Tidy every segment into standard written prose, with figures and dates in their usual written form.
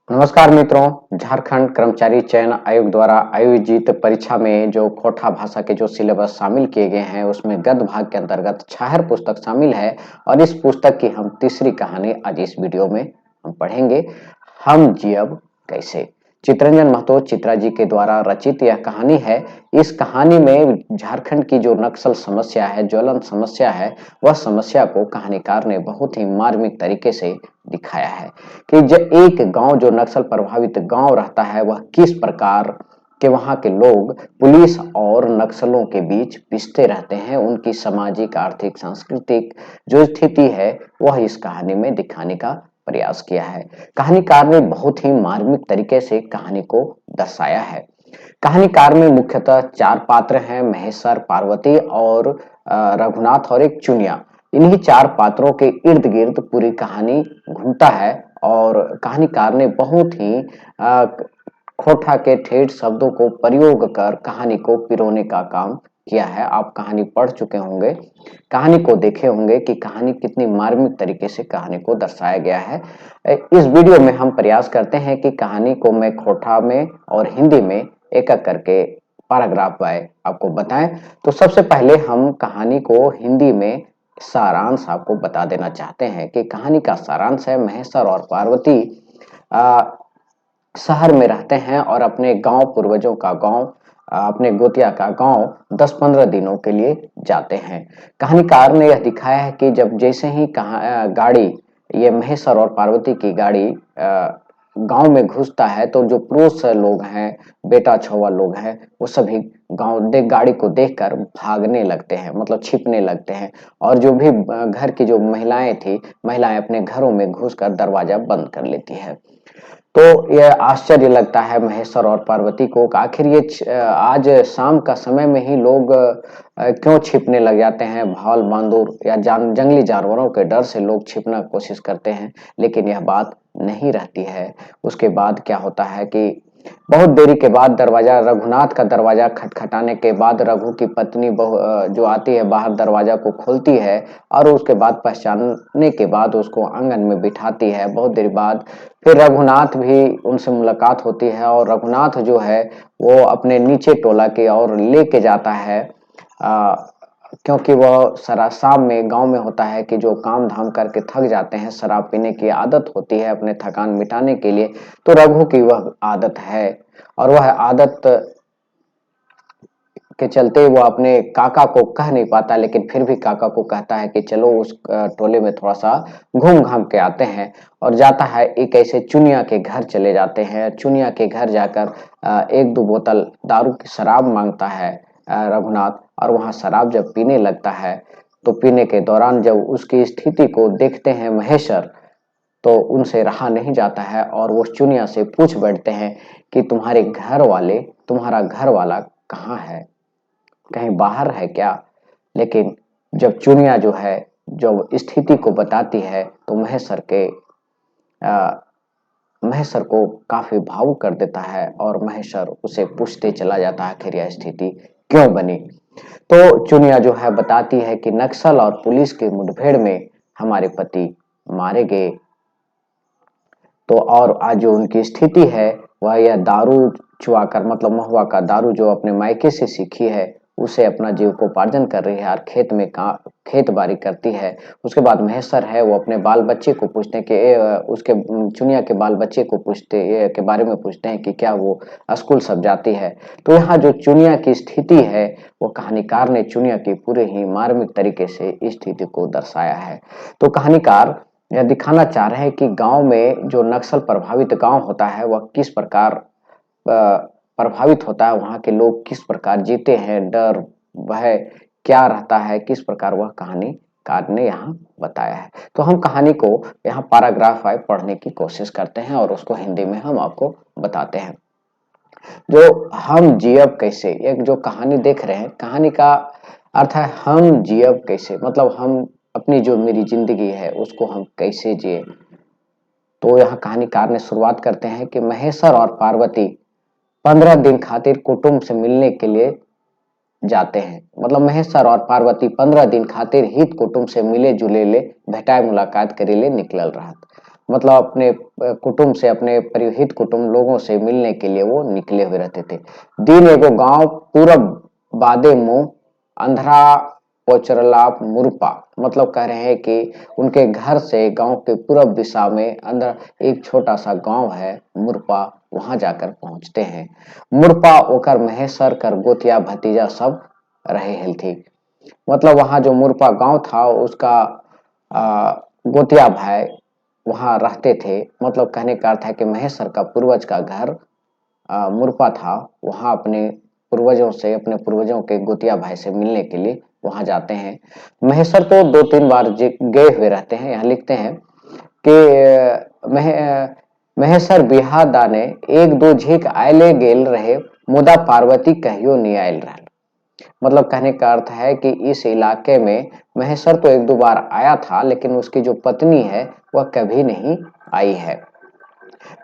नमस्कार मित्रों, झारखंड कर्मचारी चयन आयोग द्वारा आयोजित परीक्षा में जो खोटा भाषा के जो सिलेबस शामिल किए गए हैं, उसमें गद्य भाग के अंतर्गत छाहर पुस्तक शामिल है और इस पुस्तक की हम तीसरी कहानी आज इस वीडियो में हम पढ़ेंगे। हम जियब कैसे। चितरंजन महतो चित्रा जी के द्वारा रचित यह कहानी है। इस कहानी में झारखंड की जो नक्सल समस्या है, ज्वलंत समस्या है, वह समस्या को कहानीकार ने बहुत ही मार्मिक तरीके से दिखाया है कि एक गांव जो नक्सल प्रभावित गांव रहता है, वह किस प्रकार के वहां के लोग पुलिस और नक्सलों के बीच पिसते रहते हैं। उनकी सामाजिक, आर्थिक, सांस्कृतिक जो स्थिति है, वह इस कहानी में दिखाने का प्रयास किया है। कहानीकार ने बहुत ही मार्मिक तरीके से कहानी को दर्शाया है। कहानीकार में मुख्यतः चार पात्र हैं: महेश्वर, पार्वती और रघुनाथ और एक चुनिया। इन्हीं चार पात्रों के इर्द गिर्द पूरी कहानी घूमता है और कहानीकार ने बहुत ही खोटा के ठेठ शब्दों को प्रयोग कर कहानी को पिरोने का काम किया है। आप कहानी पढ़ चुके होंगे, कहानी को देखे होंगे कि कहानी कितनी मार्मिक तरीके से कहानी को दर्शाया गया है। इस वीडियो में हम प्रयास करते हैं कि कहानी को मैं खोटा में और हिंदी में एक एक करके पैराग्राफ बाय आपको बताएं। तो सबसे पहले हम कहानी को हिंदी में सारांश आपको बता देना चाहते हैं कि कहानी का सारांश है: महेश्वर और पार्वती शहर में रहते हैं और अपने गांव, पूर्वजों का गांव, अपने गोतिया का गांव 10-15 दिनों के लिए जाते हैं। कहानीकार ने यह दिखाया है कि जब जैसे ही गाड़ी, ये महेश्वर और पार्वती की गाड़ी गांव में घुसता है, तो जो पुरुष लोग हैं, बेटा छुआ लोग हैं, वो सभी गाड़ी को देखकर भागने लगते हैं, मतलब छिपने लगते हैं। और जो भी घर की जो महिलाएं थी, महिलाएं अपने घरों में घुसकर दरवाजा बंद कर लेती है। तो यह आश्चर्य लगता है महेश्वर और पार्वती को कि आखिर ये आज शाम का समय में ही लोग क्यों छिपने लग जाते हैं। भाल, बांदर या जंगली जानवरों के डर से लोग छिपना कोशिश करते हैं, लेकिन यह बात नहीं रहती है। उसके बाद क्या होता है कि बहुत देरी के बाद दरवाजा, रघुनाथ का दरवाजा खटखटाने के बाद रघु की पत्नी जो आती है बाहर, दरवाजा को खोलती है और उसके बाद पहचानने के बाद उसको आंगन में बिठाती है। बहुत देर बाद फिर रघुनाथ भी उनसे मुलाकात होती है और रघुनाथ जो है वो अपने नीचे टोला की ओर लेके जाता है। आ, क्योंकि वह शाम में गांव में होता है कि जो काम धाम करके थक जाते हैं, शराब पीने की आदत होती है अपने थकान मिटाने के लिए। तो रघु की वह आदत है और वह आदत के चलते वो अपने काका को कह नहीं पाता, लेकिन फिर भी काका को कहता है कि चलो उस टोले में थोड़ा सा घूम घाम के आते हैं। और जाता है, एक ऐसे चुनिया के घर चले जाते हैं। चुनिया के घर जाकर एक दो बोतल दारू की शराब मांगता है रघुनाथ, और वहां शराब जब पीने लगता है, तो पीने के दौरान जब उसकी स्थिति को देखते हैं महेश्वर, तो उनसे रहा नहीं जाता है और वो चुनिया से पूछ बैठते हैं कि तुम्हारा घर वाला कहाँ है, कहीं बाहर है क्या। लेकिन जब चुनिया जो है, जब स्थिति को बताती है, तो आ, महेश्वर को काफी भावुक कर देता है और महेश्वर उसे पूछते चला जाता है आखिर यह स्थिति क्यों बनी। तो चुनिया जो है बताती है कि नक्सल और पुलिस के मुठभेड़ में हमारे पति मारे गए। तो और आज जो उनकी स्थिति है, वह यह दारू चुआकर, मतलब महुआ का दारू जो अपने मायके से सीखी है, उसे अपना जीविकोपार्जन कर रही है और खेत बाड़ी करती है। उसके बाद महेश्वर है, वो अपने बाल बच्चे को पूछते हैं कि उसके चुनिया के बाल बच्चे को के बारे में पूछते हैं कि क्या वो स्कूल सब जाती है। तो यहाँ जो चुनिया की स्थिति है, वो कहानीकार ने चुनिया की पूरे ही मार्मिक तरीके से स्थिति को दर्शाया है। तो कहानीकार यह दिखाना चाह रहे हैं कि गांव में जो नक्सल प्रभावित गांव होता है, वह किस प्रकार प्रभावित होता है, वहां के लोग किस प्रकार जीते हैं, डर भय क्या रहता है, किस प्रकार वह कहानी कार ने यहाँ बताया है। तो हम कहानी को यहाँ पैराग्राफ वाइज पढ़ने की कोशिश करते हैं और उसको हिंदी में हम आपको बताते हैं। जो हम जियब कैसे, एक जो कहानी देख रहे हैं, कहानी का अर्थ है हम जियब कैसे, मतलब हम अपनी जो मेरी जिंदगी है उसको हम कैसे जिए। तो यहाँ कहानीकार ने शुरुआत करते हैं कि महेश्वर और पार्वती 15 दिन खातिर कुटुंब से मिलने के लिए जाते हैं। मतलब महेश्वर और पार्वती 15 दिन खातिर हित कुटुंब से मिले जुले ले भेटाए मुलाकात करे ले निकलल रहा। मतलब अपने कुटुंब से, अपने परिहित कुटुंब लोगों से मिलने के लिए वो निकले हुए रहते थे। दिन एगो गांव पूरब बादे मुंह अंधरा पोचरला मुरपा, मतलब कह रहे हैं कि उनके घर से गांव के पूरब दिशा में अंदर एक छोटा सा गांव है मुरपा, वहां जाकर पहुंचते हैं। मुरपा ओकर महेसर कर गोतिया भतीजा सब रहे हलथी। मतलब वहाँ जो मुरपा गांव था उसका गोतिया भाई वहाँ रहते थे। मतलब कहने का अर्थ है कि महेश्वर का पूर्वज का घर मुरपा था। वहाँ अपने पूर्वजों से, अपने पूर्वजों के गोतिया भाई से मिलने के लिए वहाँ जाते हैं। महेश्वर तो 2-3 बार गए हुए रहते हैं। यहाँ लिखते हैं कि महेश्वर बिहा दाने एक दो झीक आयले गेल रहे, मुदा पार्वती कहियो नहीं आयल रहा। मतलब कहने का अर्थ है कि इस इलाके में महेश्वर तो एक दो बार आया था, लेकिन उसकी जो पत्नी है वह कभी नहीं आई है।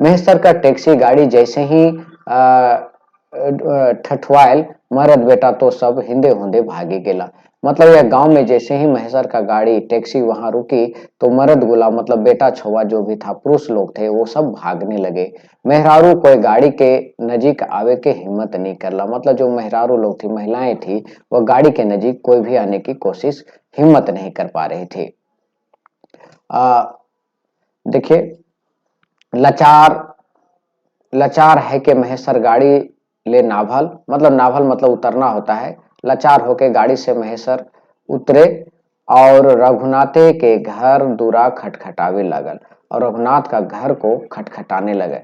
महेश्वर का टैक्सी गाड़ी जैसे ही ठठवायल मरद बेटा तो सब हिंदे हुंदे भागे गेला। मतलब यह गांव में जैसे ही महेश्वर का गाड़ी टैक्सी वहां रुकी तो मरद गुला मतलब बेटा छुआ जो भी था, पुरुष लोग थे, वो सब भागने लगे। मेहरारू कोई गाड़ी के नजीक आवे के हिम्मत नहीं करला। मतलब जो मेहरारू लोग थी, महिलाएं थी, वह गाड़ी के नजीक कोई भी आने की कोशिश, हिम्मत नहीं कर पा रही थी। देखिए, लाचार लाचार है कि महेश्वर गाड़ी ले नाभल, मतलब नाभल मतलब उतरना होता है। लाचार होके गाड़ी से महेश्वर उतरे और रघुनाथे के घर दूरा खटखटावे लगल, और रघुनाथ का घर को खटखटाने लगे,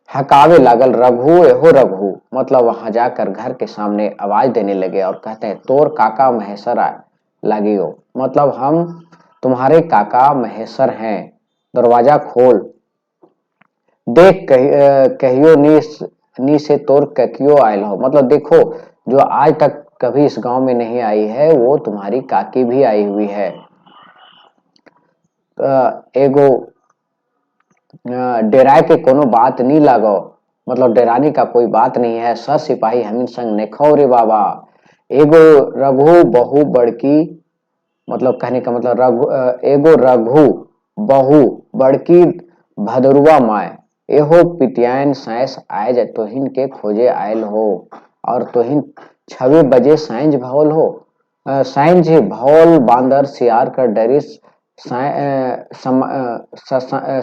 हकावे लागल, रघु एहो रघु। मतलब वहां जाकर घर के सामने आवाज देने लगे और कहते हैं तोर काका महेश्वर लागियो, मतलब हम तुम्हारे काका महेश्वर हैं, दरवाजा खोल। देख कहियो नी से तोर ककियो आयल हो, मतलब देखो जो आज तक कभी इस गांव में नहीं आई है वो तुम्हारी काकी भी आई हुई है। एगो डेराय के कोनो बात नहीं लागो, मतलब डेराने का कोई बात नहीं है। सर सिपाही हमीन संग नेखो रे बाबा। एगो रघु बहु बड़की, मतलब कहने का मतलब एगो रघु बहु बड़की भदरुआ माय, एहो पितियान साइंस आयज तोहिन के खोजे आयल हो, और तोहिन 6 बजे साइंज भवल हो। साइंज भवल बांदर सियार कर डरिस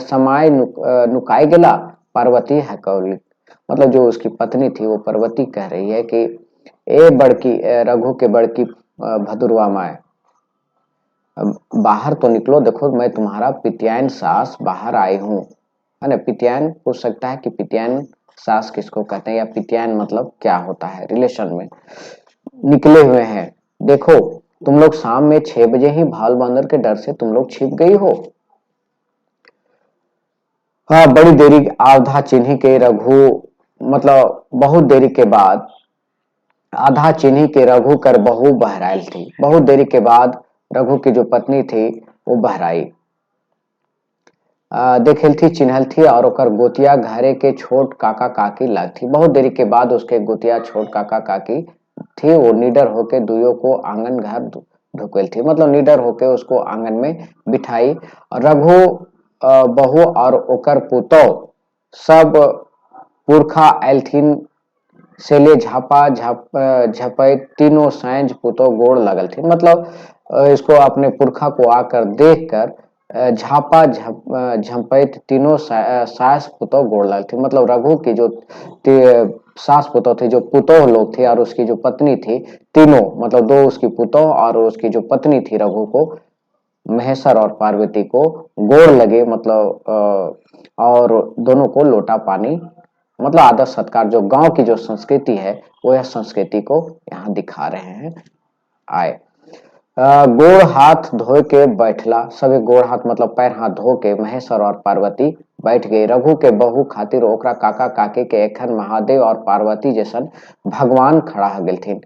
समाय नुकाई गेला, पार्वती है कौली। मतलब जो उसकी पत्नी थी वो पार्वती कह रही है कि ए बड़की रघु के बड़की भदुरवा माए, बाहर तो निकलो, देखो मैं तुम्हारा पितियान सास बाहर आई हूँ। है ना, पितियान पूछ सकता है कि पितियान सास किसको कहते हैं, या पितियान मतलब क्या होता है रिलेशन में। निकले हुए हैं, देखो तुम लोग शाम में 6 बजे ही भाल बंदर के डर से तुम लोग छिप गई हो। हाँ, बड़ी देरी आधा चिन्ही के रघु, मतलब बहुत देरी के बाद आधा चिन्ही के रघु कर बहू बहराइल थी। बहुत देरी के बाद रघु की जो पत्नी थी वो बहराई। देखल थी, चिन्हल थी, और ओकर गोतिया घरे के छोट काका काकी लग थी। बहुत देरी के बाद उसके गोतिया छोट काका काकी थी, वो निडर होके दुइयों को आंगन घर ढुकेल थी। मतलब निडर होके उसको आंगन में बिठाई। और रघु बहू और ओकर पुतौ सब पुरखा एलथिन से ले झापा झपै, तीनों साइंज पुतो गोड़ लगल थी। मतलब इसको अपने पुरखा को आकर देखकर झापा झपैत तीनों सास पुतो गोड़ लगल थी। मतलब रघु की जो सास पुतो थी, जो पुतोह लोग थे, और उसकी जो पत्नी थी, तीनों मतलब दो उसकी पुतोह और उसकी जो पत्नी थी रघु को, महेश्वर और पार्वती को गोड़ लगे। मतलब और दोनों को लोटा पानी, मतलब आदर सत्कार, जो गांव की जो संस्कृति है वो यह संस्कृति को यहाँ दिखा रहे हैं। आए गोड़ हाथ धोए के बैठला, सभी गोड़ हाथ मतलब पैर हाथ धो के महेश्वर और पार्वती बैठ गए। रघु के बहू खातिर ओकरा काका काकी के एखन महादेव और पार्वती जैसन भगवान खड़ा हो गए।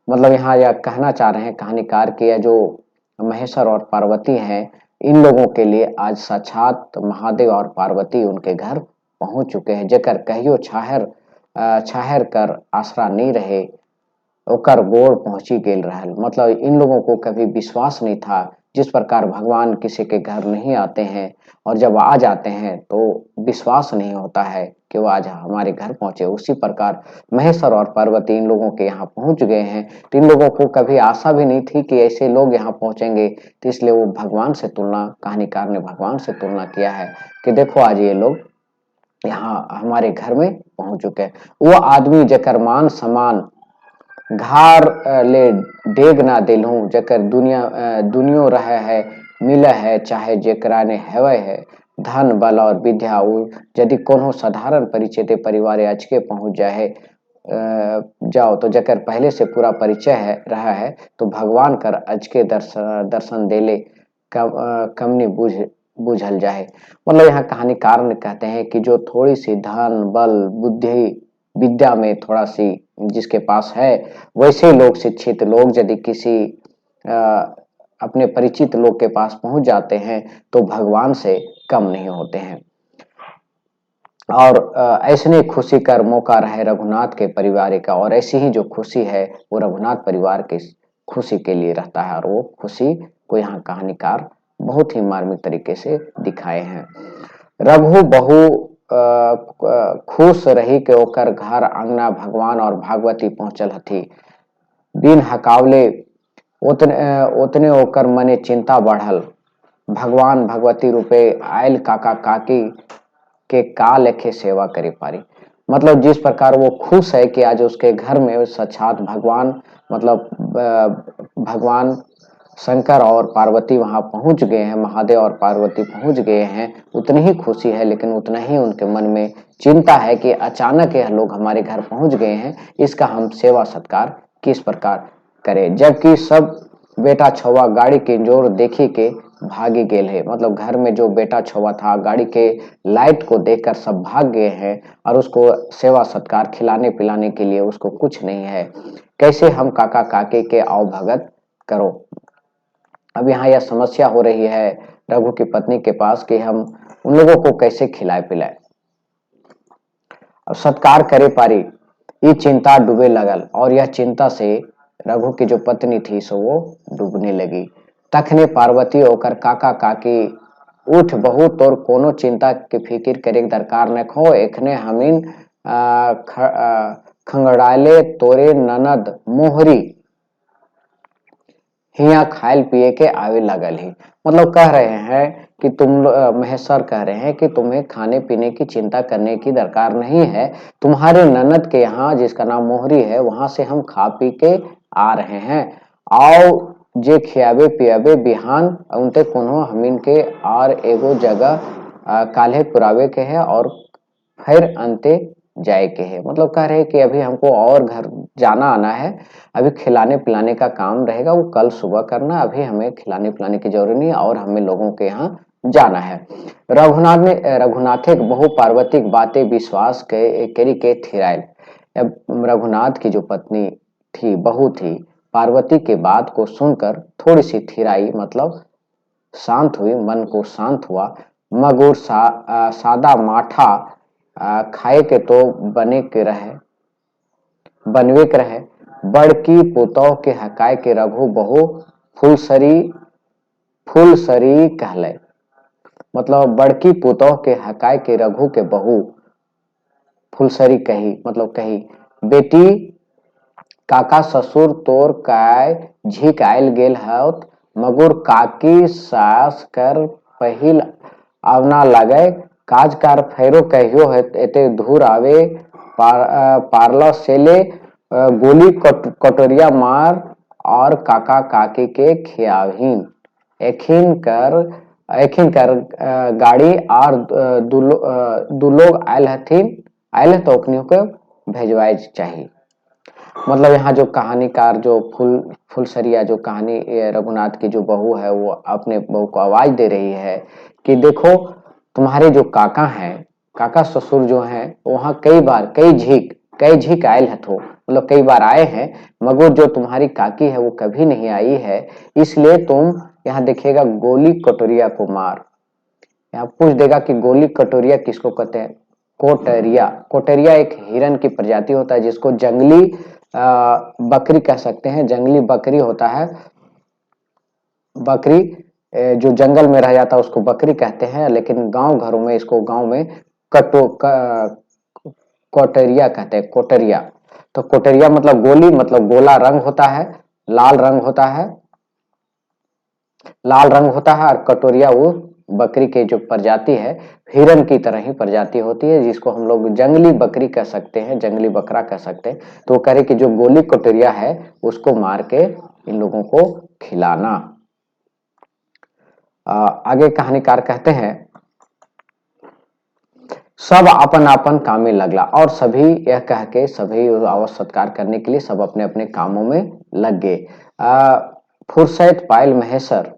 मतलब यहाँ यह कहना चाह रहे हैं कहानीकार कि यह जो महेश्वर और पार्वती हैं, इन लोगों के लिए आज साक्षात महादेव और पार्वती उनके घर पहुंच चुके हैं। जेकर कहियो छाहर कर आसरा नहीं रहे, ओकर गोड़ पहुंची गेल रहल। मतलब इन लोगों को कभी विश्वास नहीं था जिस प्रकार भगवान किसी के घर नहीं आते हैं और जब आ जाते हैं तो विश्वास नहीं होता है कि वो आज हमारे घर पहुंचे, उसी प्रकार महेश्वर और पार्वती इन लोगों के यहाँ पहुंच गए हैं। तो इन लोगों को कभी आशा भी नहीं थी कि ऐसे लोग यहाँ पहुंचेंगे, तो इसलिए वो भगवान से तुलना, कहानीकार ने भगवान से तुलना किया है कि देखो आज ये लोग यहाँ हमारे घर में पहुंच चुके हैं। वो आदमी जकर मान समान घर ले डेग ना दिलहूँ, जकर दुनियो रहे है मिले है, चाहे जेकरा ने हेवे है धन बल और विद्या। यदि कोनो साधारण परिचित परिवार अचके पहुंच जाए जाओ तो जकर पहले से पूरा परिचय है रहा है, तो भगवान कर अचके दर्शन देले कमनी बुझल जाए। मतलब यहाँ कहानीकार ने कहते हैं कि जो थोड़ी सी धन बल बुद्धि विद्या में थोड़ा सी जिसके पास है, वैसे लोग, शिक्षित लोग यदि किसी अपने परिचित लोग के पास पहुंच जाते हैं तो भगवान से कम नहीं होते हैं। और ऐसने खुशी कर मौका रहे रघुनाथ के परिवार का, और ऐसी ही जो खुशी है वो रघुनाथ परिवार के खुशी के लिए रहता है, और वो खुशी को यहाँ कहानीकार बहुत ही मार्मिक तरीके से दिखाए हैं। रघु बहु खुश रही के ओकर घर अंगना भगवान और भागवती पहुंचल हथी। बिन हकावले उतने ओकर मने चिंता बढ़ल। भगवान भगवती रूपे आयल काका काकी के का लेखे सेवा करे पारी। मतलब जिस प्रकार वो खुश है कि आज उसके घर में साक्षात भगवान, मतलब भगवान शंकर और पार्वती वहां पहुंच गए हैं, महादेव और पार्वती पहुंच गए हैं, उतनी ही खुशी है, लेकिन उतना ही उनके मन में चिंता है कि अचानक यह लोग हमारे घर पहुंच गए हैं, इसका हम सेवा सत्कार किस प्रकार करें। जबकि सब बेटा छुआ गाड़ी के जोर देखी के भागी गेल है। मतलब घर में जो बेटा छुआ था, गाड़ी के लाइट को देखकर सब भाग गए हैं, और उसको सेवा सत्कार खिलाने पिलाने के लिए उसको कुछ नहीं है। कैसे हम काका काके के आओ भगत करो। अब यहाँ यह समस्या हो रही है रघु की पत्नी के पास कि हम उन लोगों को कैसे खिलाए पिलाए और सत्कार करे पारी। ये चिंता डूबे लगल, और यह चिंता से रघु की जो पत्नी थी सो वो डूबने लगी। तखने पार्वती होकर काका काकी उठ बहु तोर कोनो चिंता के फिकिर करे दरकार न खो, एखने हमीन खंगड़ाले तोरे ननद मोहरी हिया खायल पिए के आवे लगल ही। मतलब कह रहे हैं कि महेश्वर कह रहे हैं कि तुम्हें खाने पीने की चिंता करने की दरकार नहीं है, तुम्हारे ननद के यहाँ जिसका नाम मोहरी है वहां से हम खा पी के आ रहे हैं। आओ जे खियावे पियावे बिहान उनते कोनो हमीन के और एगो जगह काल्हे पुरावे के है और फिर अंते जाए के है। मतलब कह रहे हैं कि अभी हमको और घर जाना आना है, अभी खिलाने पिलाने का काम रहेगा वो कल सुबह करना, अभी हमें खिलाने पिलाने की जरूरत नहीं और हमें लोगों के यहाँ जाना है। रघुनाथे बहु पार्वती बातें विश्वास के करी के थिरायल। रघुनाथ की जो पत्नी थी, बहू थी, पार्वती के बात को सुनकर थोड़ी सी थिराई, मतलब शांत हुई, मन को शांत हुआ। मगुर सादा माठा खाए के तो बनवे के रहे। बड़की पुतौह के हकाय के रघु बहु फुलसरी कहले। मतलब बड़की पुतौह के हकाय के रघु के बहू फुलसरी कही, मतलब कही बेटी काका ससुर तोर काय झिक आयल गेल हत, मगुर काकी सास कर पहिल आवना लगे, काज कार फेरो कहियो एते धूर आवे पारला सेले गोली कटोरिया मार और काका काकी के खियावहीन। एखिन कर गाड़ी और दू लोग आयल हथिन, आयल तो ओकनियों को भेजवाए चाहिए। मतलब यहाँ जो कहानीकार जो फुलसरिया जो कहानी रघुनाथ की जो बहू है वो अपने बहू को आवाज दे रही है कि देखो तुम्हारे जो काका हैं, काका ससुर जो हैं वहां कई झीक आयल है, तो मतलब कई बार आए हैं, मगर जो तुम्हारी काकी है वो कभी नहीं आई है, इसलिए तुम यहाँ देखिएगा गोली कटोरिया को मार। यहाँ पूछ देगा कि गोली कटोरिया किसको कहते हैं। कोटरिया, कोटरिया एक हिरन की प्रजाति होता है जिसको जंगली बकरी कह सकते हैं, जंगली बकरी होता है बकरी जो जंगल में रह जाता है उसको बकरी कहते हैं, लेकिन गांव घरों में इसको गांव में कोटरिया कहते हैं, कोटरिया। तो कोटरिया मतलब गोली, मतलब गोला रंग होता है, लाल रंग होता है, लाल रंग होता है। और कटोरिया वो बकरी के जो प्रजाति है, हिरन की तरह ही प्रजाति होती है, जिसको हम लोग जंगली बकरी कह सकते हैं, जंगली बकरा कह सकते हैं। तो वो कह रहे कि जो गोली कटोरिया है उसको मार के इन लोगों को खिलाना। आगे कहानीकार कहते हैं, सब अपन अपन काम में लगला, और सभी यह कह के सभी आवश्यक सत्कार करने के लिए सब अपने अपने कामों में लग गए। फुर्सत पायल महेश्वर,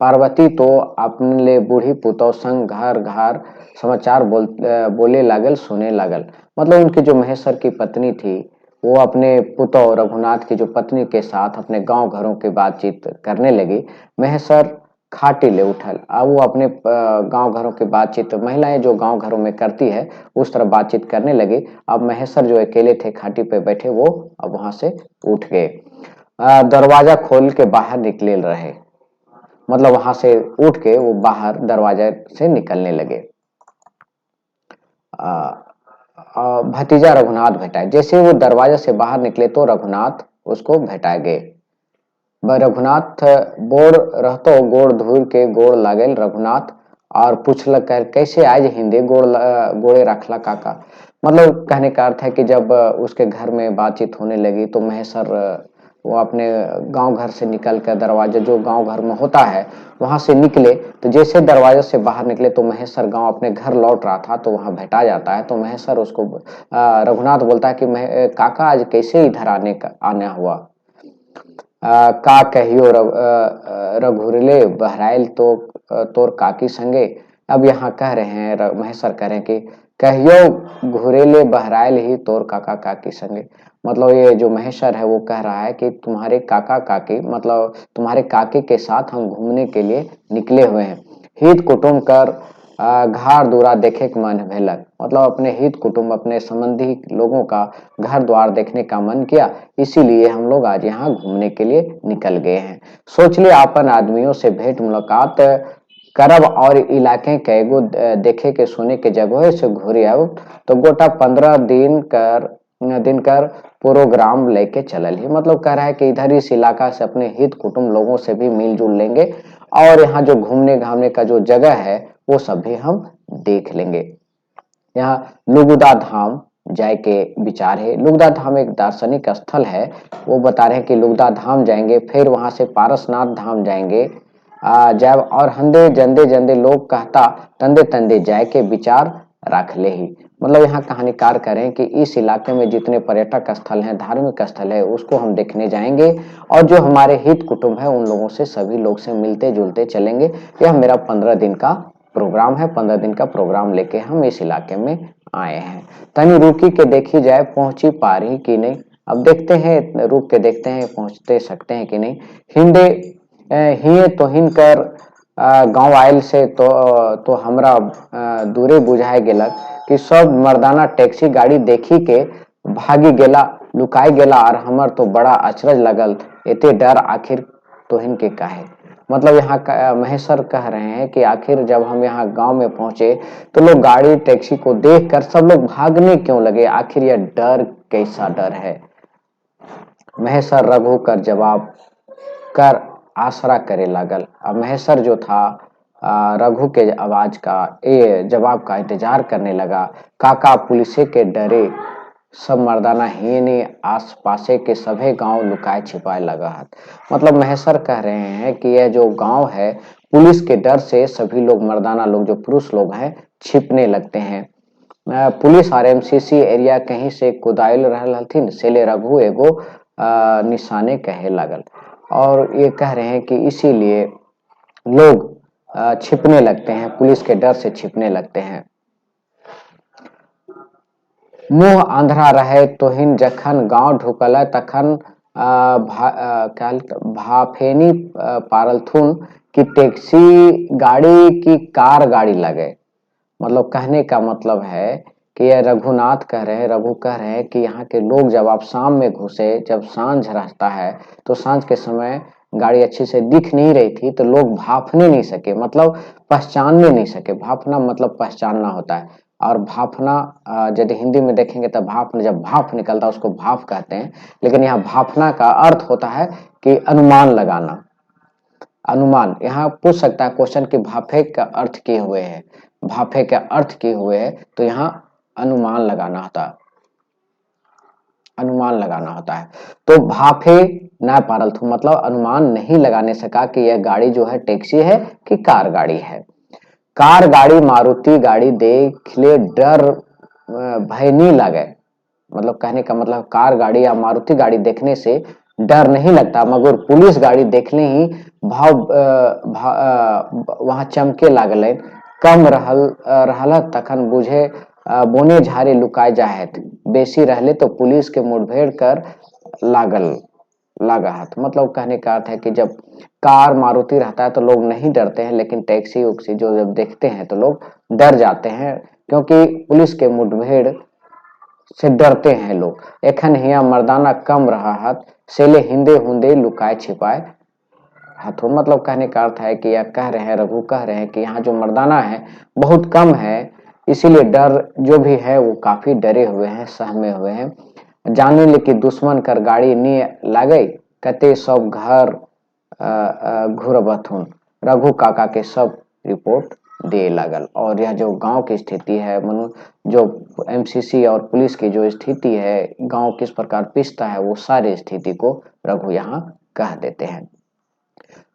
पार्वती तो अपने ले बूढ़ी पुतौ संग घर घर समाचार बोले लागल, सुने लागल। मतलब उनकी जो महेश्वर की पत्नी थी, वो अपने पुतौ रघुनाथ की जो पत्नी के साथ अपने गांव घरों की बातचीत करने लगी। महेश्वर खाटी ले उठल, अब वो अपने गांव घरों की बातचीत, महिलाएं जो गांव घरों में करती है उस तरह बातचीत करने लगी। अब महेश्वर जो अकेले थे खाटी पे बैठे, वो अब वहां से उठ गए। दरवाजा खोल के बाहर निकले रहे, मतलब वहां से उठ के वो बाहर दरवाजे से निकलने लगे। भतीजा रघुनाथ भेटाए, जैसे वो दरवाजा से बाहर निकले तो रघुनाथ उसको भेटाए गए। रघुनाथ बोर रहतो गोड़ धूर के गोड़ लागल रघुनाथ, और पूछलक कैसे आज हिंदे गोड़े रखला काका। मतलब कहने का अर्थ है कि जब उसके घर में बातचीत होने लगी तो महेश्वर वो अपने गांव घर से निकल कर, दरवाजा जो गांव घर में होता है वहां से निकले, तो जैसे दरवाजे से बाहर निकले तो महेश्वर गांव अपने घर लौट रहा था, तो वहां भेटा जाता है। तो महेश्वर उसको रघुनाथ बोलता है कि काका आज कैसे इधर आने हुआ। का कहियो रघुरले बहराइल तो तोर काकी संगे। अब यहाँ कह रहे हैं, महेश्वर कह रहे हैं कि कहियो घुरेले बहराइल ही तोर काका काकी संगे। मतलब ये जो महेश्वर है वो कह रहा है कि तुम्हारे काका काकी, मतलब तुम्हारे काकी के साथ हम घूमने के लिए निकले हुए हैं। हित कुटुम कर घर दूरा देखे के मन भेलक, मतलब अपने हित कुटुंब, अपने संबंधी लोगों का घर द्वार देखने का मन किया, इसीलिए हम लोग आज यहाँ घूमने के लिए निकल गए हैं। सोच लिए अपन आदमियों से भेंट मुलाकात करब और इलाके के एगो देखे के सुने के जगह से घूरे आओ, तो गोटा 15 दिन कर प्रोग्राम लेके चलल ही। मतलब कह रहा है कि इधर इस इलाका से अपने हित कुटुंब लोगों से भी मिलजुल लेंगे, और यहाँ जो घूमने घामने का जो जगह है वो सब भी हम देख लेंगे। यहाँ लुगुदा धाम जाए के विचार है। लुगदा धाम एक दार्शनिक स्थल है, वो बता रहे हैं कि लुगदा धाम जाएंगे, फिर वहां से पारसनाथ धाम जाएंगे। जब और हंदे जंदे जंदे लोग कहता तंदे तंदे जाए के विचार रख ले ही। मतलब यहाँ कहानीकार करें कि इस इलाके में जितने पर्यटक स्थल हैं, धार्मिक स्थल है, उसको हम देखने जाएंगे, और जो हमारे हित कुटुंब है उन लोगों से, सभी लोग से मिलते जुलते चलेंगे। यह मेरा 15 दिन का प्रोग्राम है, 15 दिन का प्रोग्राम लेके हम इस इलाके में आए हैं। तनी रुकी के देखी जाए पहुंची पा रही कि नहीं। अब देखते हैं, रुक के देखते हैं पहुंचते सकते हैं कि नहीं। हिंदे हिये तो हिनकर गांव आयल से तो हमरा दूरे बुझाए गेलक कि सब मर्दाना टैक्सी गाड़ी देखी के भागी गेला, लुकाई गेला, और हमर तो बड़ा अचरज लगल, एते डर आखिर तोहिन के काहे। मतलब यहाँ महेश्वर कह रहे हैं कि आखिर जब हम यहाँ गांव में पहुंचे तो लोग गाड़ी टैक्सी को देखकर सब लोग भागने क्यों लगे, आखिर यह डर कैसा डर है। महेश्वर रघु कर जवाब कर आसरा करे लागल। अब महेश्वर जो था रघु के आवाज का, ये जवाब का इंतजार करने लगा। काका पुलिसे के डरे सब मर्दाना हिने आस पासे के सभी गांव लुकाए छिपाए लगा है। मतलब महेश्वर कह रहे हैं कि यह जो गांव है, पुलिस के डर से सभी लोग, मर्दाना लोग जो पुरुष लोग हैं, छिपने लगते हैं। पुलिस आरएमसीसी एरिया कहीं से कुदाइल रहल हथिन, सेले रघु एगो निशाने कहे लागल। और ये कह रहे हैं कि इसीलिए लोग छिपने लगते हैं, पुलिस के डर से छिपने लगते हैं। मुंह आंधरा रहे तोहिन जखन गांव ढुकल तखन भाफेनी पारलथुन की टैक्सी गाड़ी की कार गाड़ी लगे। मतलब कहने का मतलब है कि यह रघुनाथ कह रहे हैं, रघु कह रहे हैं कि यहाँ के लोग जब आप शाम में घुसे, जब सांझ रहता है तो सांझ के समय गाड़ी अच्छे से दिख नहीं रही थी, तो लोग भांपने नहीं सके, मतलब पहचानने नहीं सके। भांपना मतलब पहचानना होता है। और भांपना यदि हिंदी में देखेंगे तो भाप, जब भाप निकलता है उसको भाप कहते हैं। लेकिन यहाँ भांपना का अर्थ होता है कि अनुमान लगाना। अनुमान, यहाँ पूछ सकता है क्वेश्चन कि भाफे का अर्थ किए हुए है, भाफे का अर्थ किए हुए है, तो यहाँ अनुमान लगाना होता है, अनुमान लगाना होता है। तो भाफे ना पारल थू, मतलब अनुमान नहीं लगाने सका कि यह गाड़ी जो है टैक्सी है कि कार गाड़ी है। कार गाड़ी मारुति गाड़ी देख ले डर भय नहीं लगे, मतलब कहने का मतलब कार गाड़ी या मारुति गाड़ी देखने से डर नहीं लगता, मगर पुलिस गाड़ी देखने ही वहां चमके लागल। कम रहल तखन बुझे बोने झारे लुकाए जाहत, बेसी रहले तो पुलिस के मुठभेड़ कर लागल लागत। मतलब कहने का अर्थ है कि जब कार मारुति रहता है तो लोग नहीं डरते हैं, लेकिन टैक्सी उक्सी जो जब देखते हैं तो लोग डर जाते हैं, क्योंकि पुलिस के मुठभेड़ से डरते हैं लोग। एखन हिया मर्दाना कम रहा हाथ, सेले हिंदे हुंदे लुकाए छिपाए हाथों। मतलब कहने का अर्थ है कि यह कह रहे हैं, रघु कह रहे हैं कि यहाँ जो मर्दाना है बहुत कम है, इसीलिए डर जो भी है वो काफी डरे हुए हैं, सहमे हुए हैं। जाने ले कि दुश्मन कर गाड़ी नी लागे, कते सब घर घुरबथुन, रघु काका के सब रिपोर्ट दे लगल। और यह जो गांव की स्थिति है, मनु जो एमसीसी और पुलिस की जो स्थिति है, गांव किस प्रकार पिसता है, वो सारी स्थिति को रघु यहाँ कह देते हैं।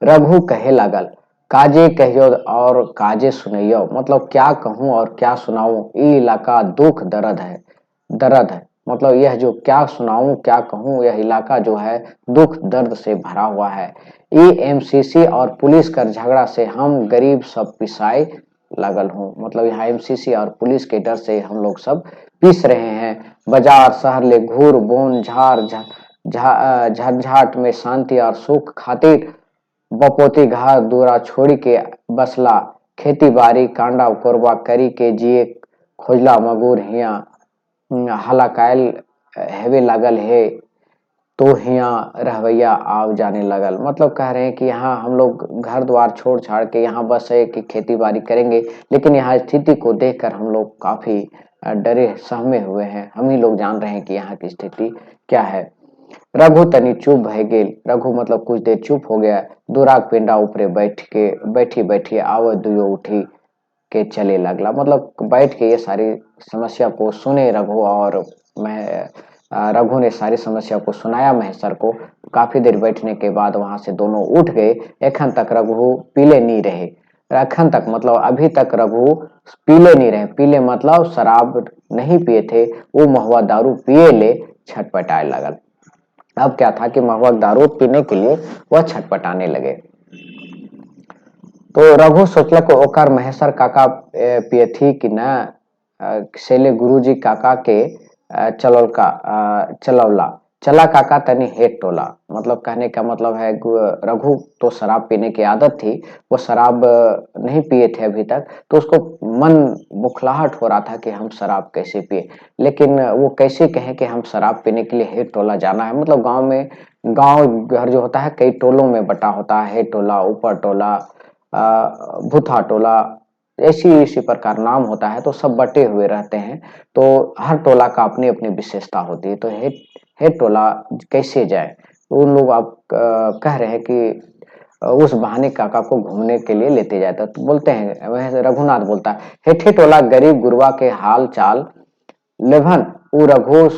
रघु कहे लागल, काजे कहियो और काजे सुनैयो, मतलब क्या कहूं और क्या सुनाऊं, ये इलाका दुख दर्द है, दर्द है। मतलब यह जो क्या सुनाऊं क्या कहूं, यह इलाका जो है दुख दर्द से भरा हुआ है। ये एमसीसी और पुलिस का झगड़ा से हम गरीब सब पिसाए लगल हूँ, मतलब यहाँ एमसीसी और पुलिस के डर से हम लोग सब पिस रहे हैं। बाजार शहर ले घूर बोन झार झंझाट में शांति और सुख खातिर बपोती घास दूरा छोड़ी के बसला, खेती बाड़ी कांडा कोरबा करी के जिए खोजला, मगुर हिया हलाकायल हेवे लागल है, तो हिया रहवैया आव जाने लगल। मतलब कह रहे हैं कि यहाँ हम लोग घर द्वार छोड़ छाड़ के यहाँ बस है कि खेती बाड़ी करेंगे, लेकिन यहाँ स्थिति को देखकर हम लोग काफी डरे सहमे हुए हैं। हम ही लोग जान रहे हैं कि यहाँ की स्थिति क्या है। रघु तनी चुप भय गेल, रघु मतलब कुछ देर चुप हो गया। दुराग पिंडा ऊपरे बैठी बैठी आव दुयो उठी के चले लगला, मतलब बैठ के ये सारी समस्या को सुने रघु, और मैं रघु ने सारी समस्या को सुनाया महेश्वर को। काफी देर बैठने के बाद वहां से दोनों उठ गए। एखन तक रघु पीले नहीं रहे, एखन तक मतलब अभी तक रघु पीले नहीं रहे, पीले मतलब शराब नहीं पिए थे, वो महुआ दारू पिए ले छटपटाए लगल। अब क्या था कि महुआ दारू पीने के लिए वह छटपटाने लगे। तो रघु सोचलक ओकर महेश्वर काका पियथी कि न, सेले गुरुजी काका के चलौला, चला काका तनी हेट टोला। मतलब कहने का मतलब है रघु तो शराब पीने की आदत थी, वो शराब नहीं पिए थे अभी तक, तो उसको मन बुखलाहट हो रहा था कि हम शराब कैसे पिए। लेकिन वो कैसे कहे कि हम शराब पीने के लिए हेट टोला जाना है, मतलब गांव में, गांव घर जो होता है कई टोलों में बटा होता है, हेट टोला, ऊपर टोला, भूथा टोला, ऐसी इसी प्रकार नाम होता है, तो सब बटे हुए रहते हैं। तो हर टोला का अपनी अपनी विशेषता होती है। तो हेड टोला कैसे जाए, तो उन लोग आप कह रहे हैं कि उस बहाने काका को घूमने के लिए लेते जाता, तो बोलते हैं, वह रघुनाथ बोलता है, हेठे टोला गरीब गुरबा के हाल चाल लेभन, उ रघु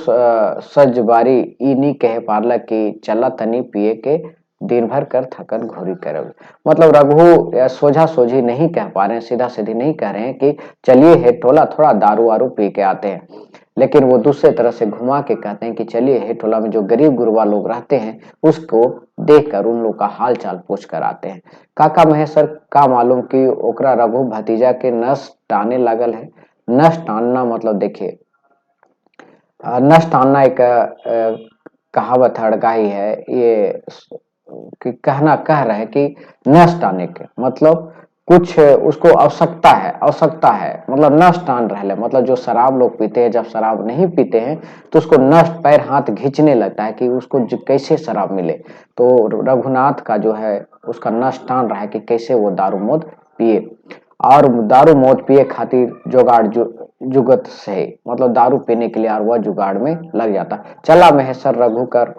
सजबारी ई नी कहे पारला कि चला तनी पिए के दिन भर कर थकन घोरी करब। मतलब रघु सोझा सोझी नहीं कह पा रहे हैं, सीधा सीधी नहीं कह रहे हैं कि चलिए हेड टोला थोड़ा दारू वारू पी के आते हैं, लेकिन वो दूसरे तरह से घुमा के कहते हैं कि चलिए हेड टोला में जो गरीब गुरबा लोग रहते हैं उसको देखकर उन लोग का हाल चाल पूछ कर आते हैं। काका महेश्वर का मालूम कि ओकरा रघु भतीजा के नस टाने लगल है। नस टानना मतलब देखिए, नष्ट आना एक कहावत हड़काई है, ये कि कहना कह रहे हैं कि नष्ट आने के मतलब कुछ उसको आवश्यकता है, मतलब नस टान रहे, मतलब जो शराब लोग पीते हैं, जब शराब नहीं पीते हैं तो उसको नस पैर हाथ खींचने लगता है कि उसको कैसे शराब मिले। तो रघुनाथ का जो है उसका नस टान रहा है कि कैसे वो दारू मौत पिए, और दारू मौत पिए खातिर जुगाड़ जुगत से, मतलब दारू पीने के लिए और वह जुगाड़ में लग जाता। चला महेश्वर रघुकर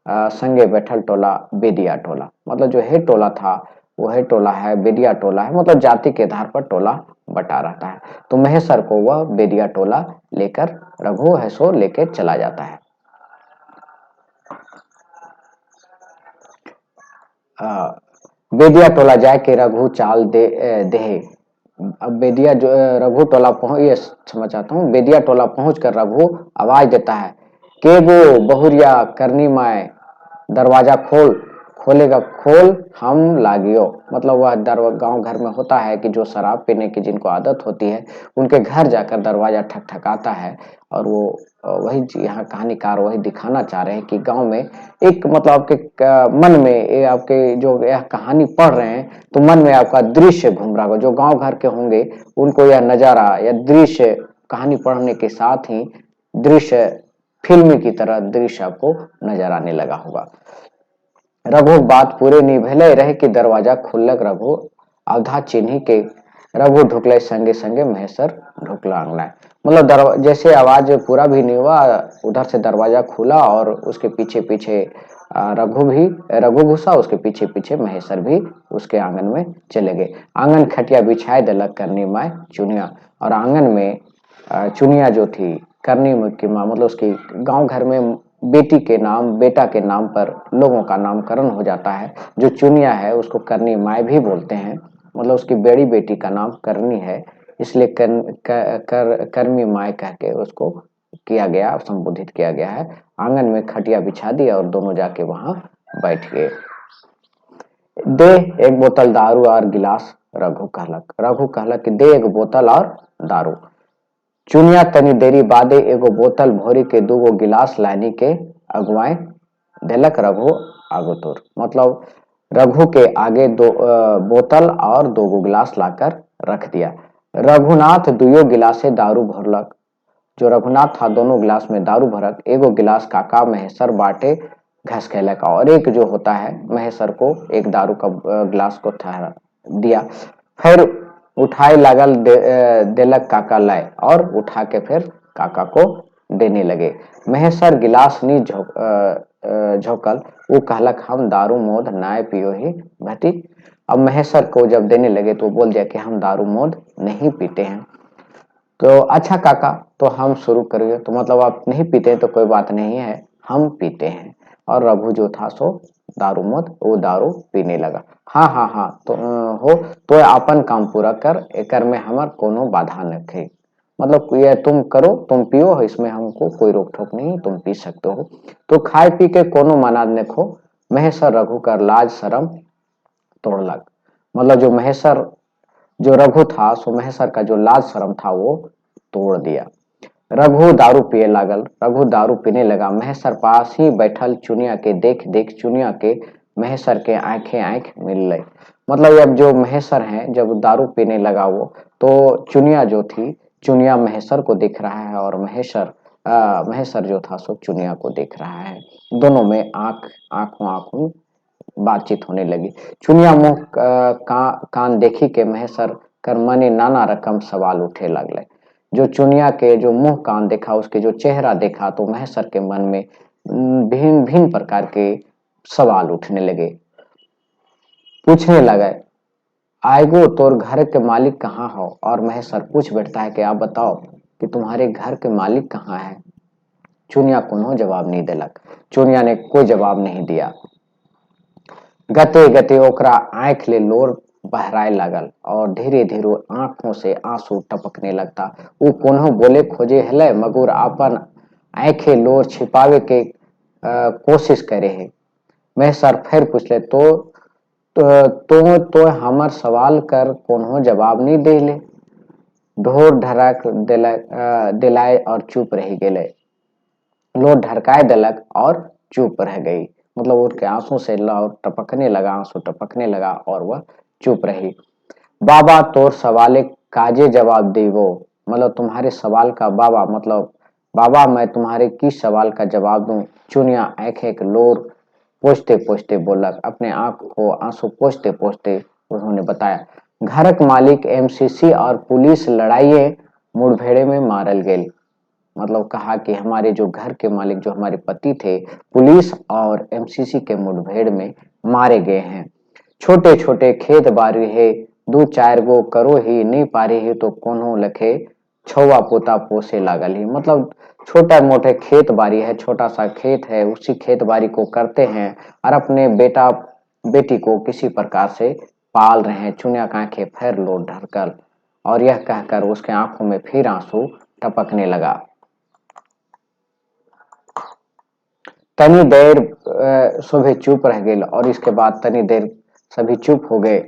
संगे बैठल टोला बेदिया टोला, मतलब जो है टोला था वो है टोला है बेदिया टोला है, मतलब जाति के आधार पर टोला बटा रहता है। तो महेश्वर को वह बेदिया टोला लेकर रघु है सो लेके चला जाता है। बेदिया टोला जाए के रघु चाल देहे। अब बेदिया जो रघु टोला पहुंच, ये समझ आता हूँ, बेदिया टोला पहुंच कर रघु आवाज देता है, के गो बहुरिया करनी माए दरवाजा खोल, खोलेगा खोल हम लागियो। मतलब वह गांव घर में होता है कि जो शराब पीने की जिनको आदत होती है उनके घर जाकर दरवाजा ठकठकाता है। और वो वही यहाँ कहानीकार वही दिखाना चाह रहे हैं कि गांव में एक, मतलब आपके मन में आपके जो यह कहानी पढ़ रहे हैं तो मन में आपका दृश्य घूम रहा होगा, जो गांव घर के होंगे उनको यह नजारा या दृश्य कहानी पढ़ने के साथ ही दृश्य फिल्म की तरह दृश्य आपको नजर आने लगा होगा। रघु बात पूरे नहीं भले रहे कि दरवाजा खुलक रघु अवधा चिन्ही के रघु ढुकले संगे संगे महेश्वर ढुकला अंगना। मतलब जैसे आवाज पूरा भी नहीं हुआ, उधर से दरवाजा खुला और उसके पीछे पीछे रघु घुसा, उसके पीछे पीछे महेश्वर भी उसके आंगन में चले गए। आंगन खटिया बिछाए दलक करनी माए चुनिया, और आंगन में चुनिया जो थी करनी की माँ, मतलब उसकी गांव घर में बेटी के नाम बेटा के नाम पर लोगों का नामकरण हो जाता है। जो चुनिया है उसको करनी माई भी बोलते हैं, मतलब उसकी बड़ी बेटी का नाम करनी है, इसलिए कर्मी माई कह के उसको किया गया, संबोधित किया गया है। आंगन में खटिया बिछा दिया और दोनों जाके वहां बैठ गए। दे एक बोतल दारू और गिलास, रघु कहलक कि दे एक बोतल और दारू। चुनिया तनी देरी बादे एगो बोतल भोरी के दूगो गिलास लानी के अगुआए देलक रघु आगुतुर। मतलब रघु के आगे दो बोतल और दो गिलास लाकर रख दिया। रघुनाथ दुयो गिलासे दारू भरलक, जो रघुनाथ था दोनों गिलास में दारू भरक। एगो गिलास काका महेश्वर बाटे घस खेलक, और एक जो होता है महेश्वर को एक दारू का गिलास को ठहरा दिया। फिर उठाए लागल देलक काका लाए, और उठा के फिर काका को देने लगे। महेश्वर गिलास नी झोंकल, वो कहलक हम दारू मोद नाय पियो ही भटी। अब महेश्वर को जब देने लगे तो बोल दिया कि हम दारू मोद नहीं पीते हैं। तो अच्छा काका, तो हम शुरू करिए। तो मतलब आप नहीं पीते हैं तो कोई बात नहीं है, हम पीते हैं। और रघु जो था सो दारू मत वो दारू पीने लगा। हाँ हाँ हाँ, तो हो तो अपन काम पूरा कर, एकर में हमार कोनो बाधा न थे। मतलब ये तुम करो, तुम पियो, इसमें हमको कोई रोक टोक नहीं, तुम पी सकते हो। तो खाए पी के कोनो मना न खो, महेश्वर रघु कर लाज शरम तोड़लक। मतलब जो महेश्वर जो रघु था सो महेश्वर का जो लाज शर्म था वो तोड़ दिया। रघु दारू पिए लागल, रघु दारू पीने लगा। महेश्वर पास ही बैठल चुनिया के देख देख चुनिया के महेश्वर के आंखें आंख मिल गई। मतलब अब जो महेश्वर है जब दारू पीने लगा वो, तो चुनिया जो थी, चुनिया महेश्वर को देख रहा है और महेश्वर जो था सो चुनिया को देख रहा है। दोनों में आंखों आंखों बातचीत होने लगी। चुनिया मुंह कान देखी के महेश्वर कर मने नाना रकम सवाल उठे लगले। जो चुनिया के जो मुंह कान देखा, उसके जो चेहरा देखा, तो महेश्वर के मन में भिन्न भिन्न प्रकार के सवाल उठने लगे। पूछने लगे, आएगो तोर घर के मालिक कहाँ हो? और महेश्वर पूछ बैठता है कि आप बताओ कि तुम्हारे घर के मालिक कहाँ है? चुनिया कोनो जवाब नहीं दिलक। चुनिया ने कोई जवाब नहीं दिया। गते गते ओकरा आंख ले लोर बहराए लगल, और धीरे धीरे आंखों से आंसू टपकने लगता। वो कोनो बोले खोजे हले, मगर अपन आंखें लोर छिपावे के कोशिश करे है। मैं सर फिर पूछ ले, तो हमर सवाल कर कोनो जवाब नहीं दे ले। ढोर ढरक दिलाए और चुप रह गेले। लोर ढरकाए दिलक और चुप रह गई। मतलब उसके आंसू से टपकने लगा, आंसू टपकने लगा और वह चुप रही। बाबा तोर सवाले काजे जवाब देवो, मतलब तुम्हारे सवाल का बाबा, मतलब बाबा मैं तुम्हारे किस सवाल का जवाब दूं। चुनिया आंख एक लोर पोंछते पोंछते बोलक, अपने आंख को आंसू पोंछते पोंछते उन्होंने बताया, घरक मालिक एमसीसी और पुलिस लड़ाइये मुठभेड़ में मारल गेल। मतलब कहा कि हमारे जो घर के मालिक जो हमारे पति थे पुलिस और एमसीसी के मुठभेड़ में मारे गए हैं। छोटे छोटे खेत बारी है, दो चार गो करो ही नहीं पारी है तो कोनो लखे छुआ पोता पोसे लागल ही। मतलब छोटा मोटे खेत बारी है, छोटा सा खेत है, उसी खेत बारी को करते हैं और अपने बेटा बेटी को किसी प्रकार से पाल रहे हैं। चुनिया का आंखें फिर लो ढरकल और यह कहकर उसके आंखों में फिर आंसू टपकने लगा। तनी देर सभी चुप रह गए और इसके बाद तनी देर सभी चुप हो गए।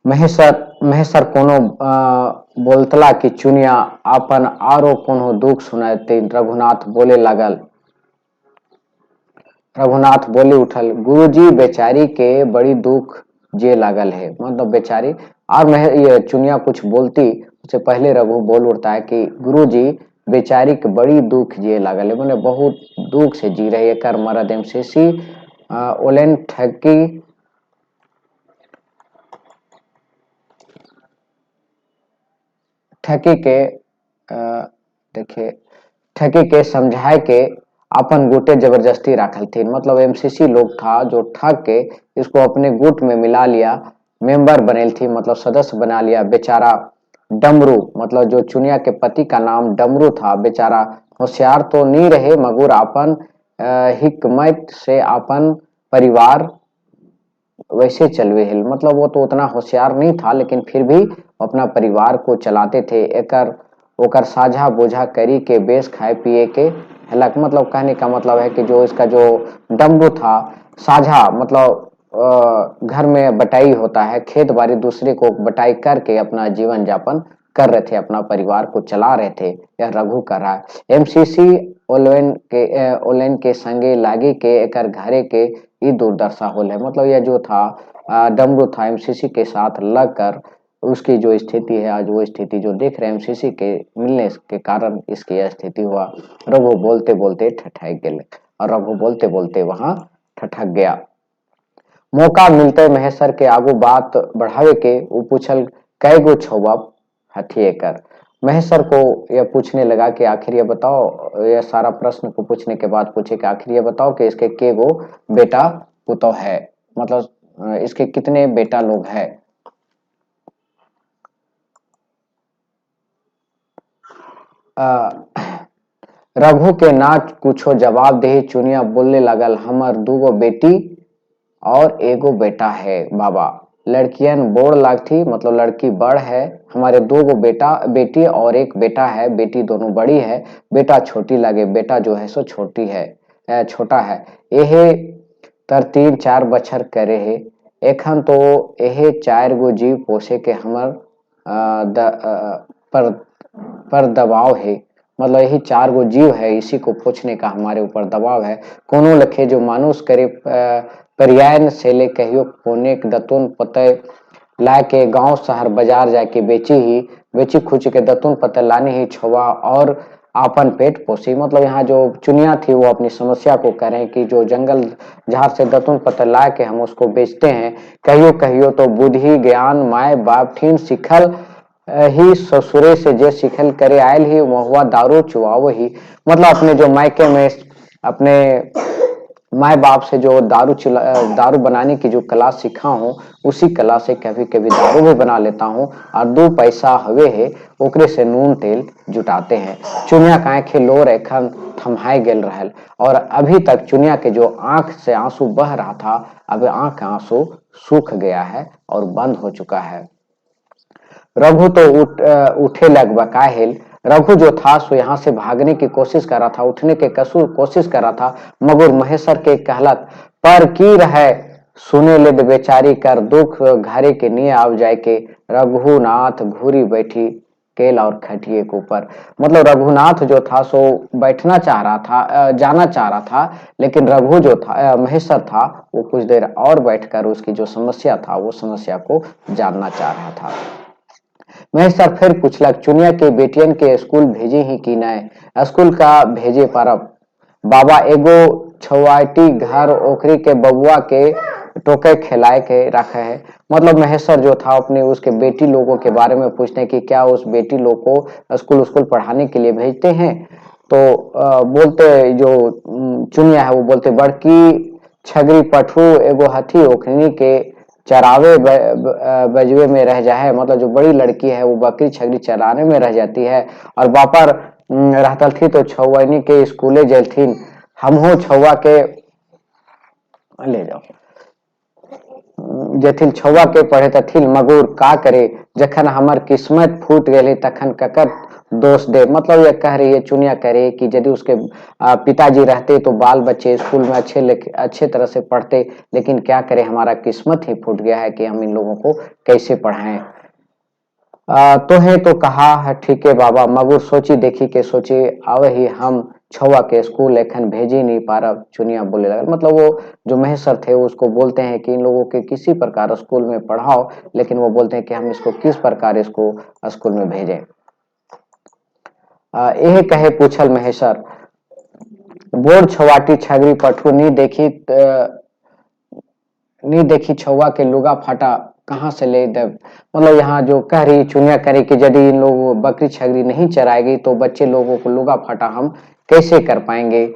महेशर कोनो बोलतला की चुनिया अपन आरो कोनो दुख सुनाते। रघुनाथ बोले उठल, गुरुजी बेचारी के बड़ी दुख जे लागल है। मतलब बेचारी और मैं ये चुनिया कुछ बोलती उससे पहले रघु बोल उठता है कि गुरुजी बेचारी के बड़ी दुख जे लागल है, मैंने बहुत दुख से जी रही है। कर मरद एमसीसी ओलेन ठगी के देखिए ठगी के समझाए के अपन गुटे जबरदस्ती रखल थी। मतलब एमसीसी लोग था जो ठग के इसको अपने गुट में मिला लिया, मेंबर बनेल थी, मतलब सदस्य बना लिया। बेचारा डमरू, मतलब जो चुनिया के पति का नाम डमरू था, बेचारा होशियार तो नहीं रहे मगर अपन हिकमत से अपन परिवार वैसे चलवे हिल। मतलब वो तो उतना होशियार नहीं था लेकिन फिर भी अपना परिवार को चलाते थे। एकर ओकर साझा बोझा करी के बेस खाए पिए के हलक। मतलब कहने का मतलब है कि जो इसका जो डमरू था साझा, मतलब घर में बटाई होता है, खेत बाड़ी दूसरे को बटाई करके अपना जीवन यापन कर रहे थे, अपना परिवार को चला रहे थे। यह रघु कर रहा है। एमसीसी ओलेन के संगे लागे के एकर घरे के ई दुर्दशा होल है। मतलब यह जो था डमरू था एमसीसी के साथ लगकर उसकी जो स्थिति है आज वो स्थिति जो देख रहे हैं एमसीसी के मिलने के कारण इसकी यह स्थिति हुआ। रघु बोलते बोलते ठठक गए और रघु बोलते बोलते वहां ठठक गया। मौका मिलते महेश्वर के आगू बात बढ़ावे के वो पूछल, कै गो छौबा हथिये कर। महेश्वर को यह पूछने लगा कि आखिर ये बताओ, यह सारा प्रश्न को पूछने के बाद पूछे कि आखिर ये बताओ कि इसके के गो बेटा पुतौ है। मतलब इसके कितने बेटा लोग हैं। रघु के ना कुछो जवाब दे चुनिया बोलने लगल, हमर दूगो बेटी और एगो बेटा है बाबा। लड़कियन बोड़ लागथी, मतलब लड़की बड़ है। हमारे दो गो बेटा बेटी और एक बेटा है, बेटी दोनों बड़ी है, बेटा छोटी लगे। बेटा जो है सो छोटी है, छोटा है। एहे तर 3-4 बछर करे है। एखन तो एहे 4 गो जीव पोसे के हमर पर पर दबाव है। मतलब यही 4 गो जीव है, इसी को पूछने का हमारे ऊपर दबाव है। कोनो लखे जो मानुष करे पर्यायन से ले कहियो कोने दतुन पते ला के गांव शहर बाजार जाके बेची खुची के दतुन पते लाने ही छुआ और आपन पेट पोसी। मतलब यहाँ जो चुनिया थी वो अपनी समस्या को कह रहे हैं कि जो जंगल झाड़ से दतुन पते ला के हम उसको बेचते हैं, कहियो कहियो तो बुद्धि ज्ञान माए बाप ठीन सिखल ही ससुरे से जे सिखल करे आयल ही महुआ दारू चुआव ही। मतलब अपने जो मायके में अपने माए बाप से जो दारू बनाने की जो कला सीखा हूँ उसी कला से कभी कभी दारू भी बना लेता हूँ और 2 पैसा हवे है ओकरे से नून तेल जुटाते हैं। चुनिया का आंखें लोर एखन थमहाय गेल रहल और अभी तक चुनिया के जो आंख से आंसू बह रहा था अब आंख आंसू सूख गया है और बंद हो चुका है। रघु तो उठे लग बकाहिल। रघु जो था सो यहाँ से भागने की कोशिश कर रहा था, उठने के कसू कोशिश कर रहा था मगर महेश्वर के कहलत पर की रहे सुने ले बेचारी कर दुख घरे के नहीं आव जाए के। रघुनाथ घूरी बैठी केल और खटिये के ऊपर। मतलब रघुनाथ जो था सो बैठना चाह रहा था, जाना चाह रहा था, लेकिन रघु जो था, महेश्वर था, वो कुछ देर और बैठकर उसकी जो समस्या था वो समस्या को जानना चाह रहा था। महेश्वर फिर पूछलक, चुनिया के बेटियन के स्कूल भेजे ही कि नहीं? स्कूल का भेजे परब बाबा, एगो छुआटी घर ओखरी के बबुआ के टोके खिलाए के रखे है। मतलब महेश्वर जो था अपने उसके बेटी लोगों के बारे में पूछने की क्या उस बेटी लोग को स्कूल पढ़ाने के लिए भेजते हैं। तो बोलते जो चुनिया है वो बोलते, बड़की छगरी पठरू एगो हथी ओखनी के चरावे बजवे में रह जाए। मतलब जो बड़ी लड़की है वो बकरी छगरी चराने में रह जाती है और बापर रहतल थी तो छौवनी के स्कूले जलथिन। हम हो छौवा के ले जाओ जथिन छौवा के पढ़े तथिन मगुर का करे, जखन हमर किस्मत फूट गए तखन ककर दोष दे। मतलब ये कह रही है, चुनिया कह रही है कि यदि उसके पिताजी रहते तो बाल बच्चे स्कूल में अच्छे तरह से पढ़ते, लेकिन क्या करें हमारा किस्मत ही फूट गया है कि हम इन लोगों को कैसे पढ़ाएं। तो है तो कहा है, ठीक है बाबा। मगुर सोची देखी के सोची आवे ही हम छुआ के स्कूल एखन भेजी नहीं पा रहा। चुनिया बोले लगा, मतलब वो जो महेश्वर थे उसको बोलते हैं कि इन लोगों के किसी प्रकार स्कूल में पढ़ाओ, लेकिन वो बोलते हैं कि हम इसको किस प्रकार इसको स्कूल में भेजें। यही कहे पूछल महेश्वर, बोर छवाटी छगरी पठू नहीं देखी छुआ के लुगा फाटा कहाँ से ले दे। मतलब यहाँ जो कह रही चुनिया करे कि यदि इन लोग बकरी छगरी नहीं चराएगी तो बच्चे लोगों को लुगा फाटा हम कैसे कर पाएंगे।